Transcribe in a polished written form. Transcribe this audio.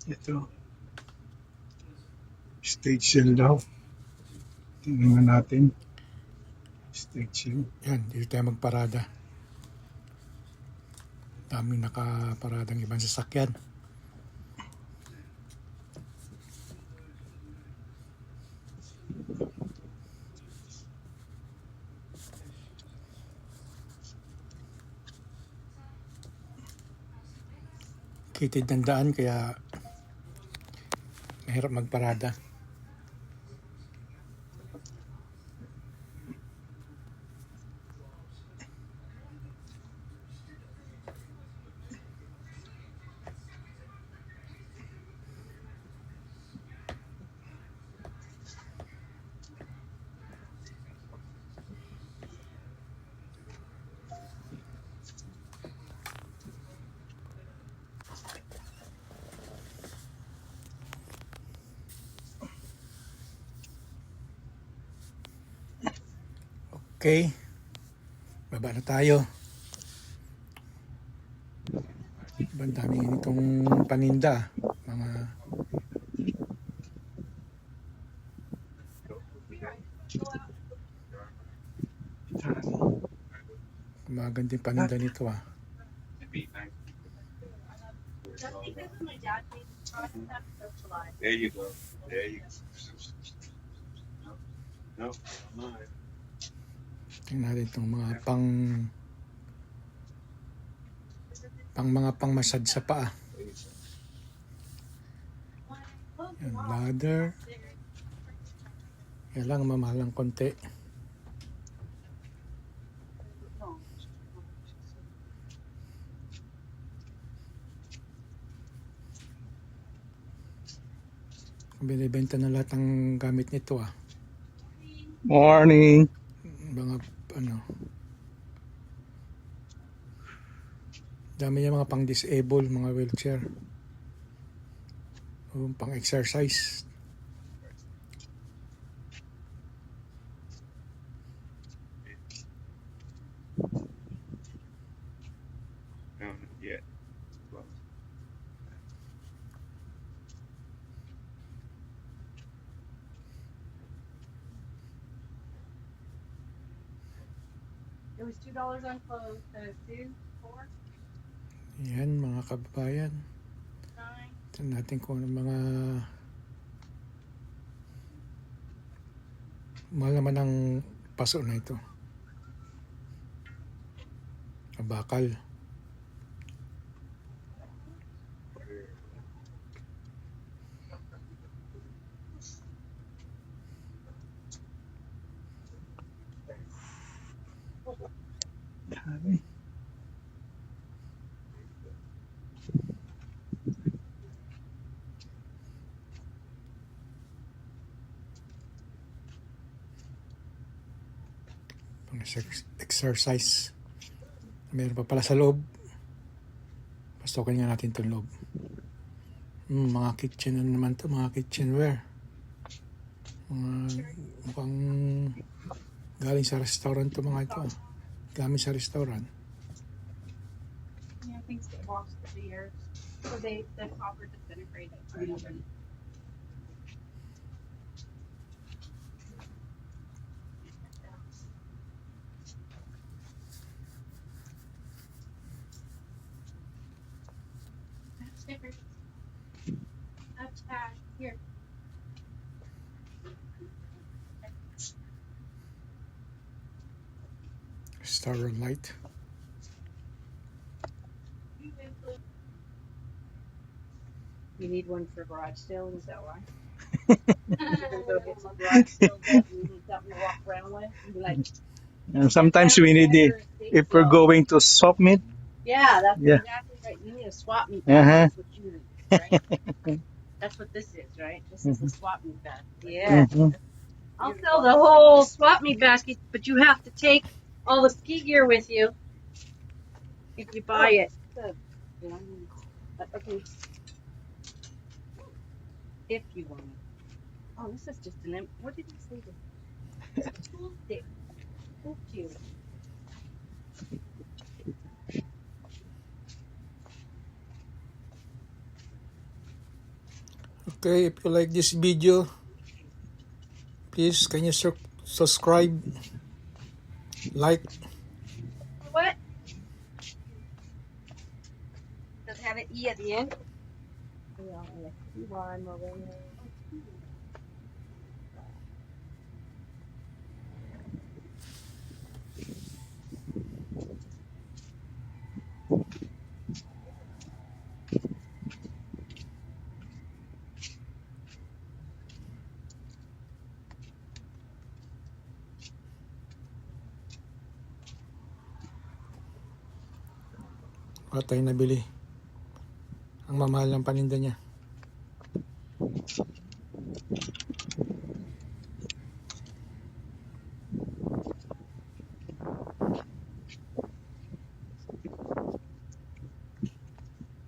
Ito, stage shield daw. Tingnan natin. Stage shield. Yan, dito tayo magparada. Daming nakaparadang ibang sasakyan. Kitid ng daan kaya mahirap magparada. Okay, baba na tayo. Ang dami itong paninda. Mga magandang paninda nito ah. There you go. There you go. No, mine. Tingnan natin itong mga mga pang-massage sa paa. Yan, ladder. Yan lang, mamahal ng konti. Binibenta na lahat ng gamit nito ah. Morning. Mga ano. Dami niya mga pang-disable, mga wheelchair. O pang-exercise. Yeah. It was $2 on clothes, so 2, 4, Yan mga kababayan. 9. Tignan natin kung ano mga mahal naman ang paso na ito. Bakal. Dami. Exercise. Meron pa pala sa loob. Pastokin nga natin itong loob. Mga kitchen na naman to, mga kitchenware. Mukhang galing sa restaurant to mga ito. Gamit sa restaurant. Yeah, things get lost over the years. So the copper disintegrated. That's different. That's here. Starlight. You need one for garage sale, is that why? You're gonna go get some garage sale that you need something to walk around with? And be like, And sometimes we need it if we're going to swap meet. yeah, that's Yeah. exactly right. You need a swap meet. Uh-huh. That's what you need, right? That's what this is, right? This is the swap meet basket. Yeah. Mhm. I'll sell the whole swap meet basket, but you have to take all the ski gear with you if you buy it. Okay. If you want it. Oh, this is just what did he say? Tool stick. Tool tube. Okay, if you like this video, please can you subscribe, like. What? Does it have an E at the end? Yeah, Yvonne Moreno. Wala tayong nabili. Ang mamahal ng paninda niya.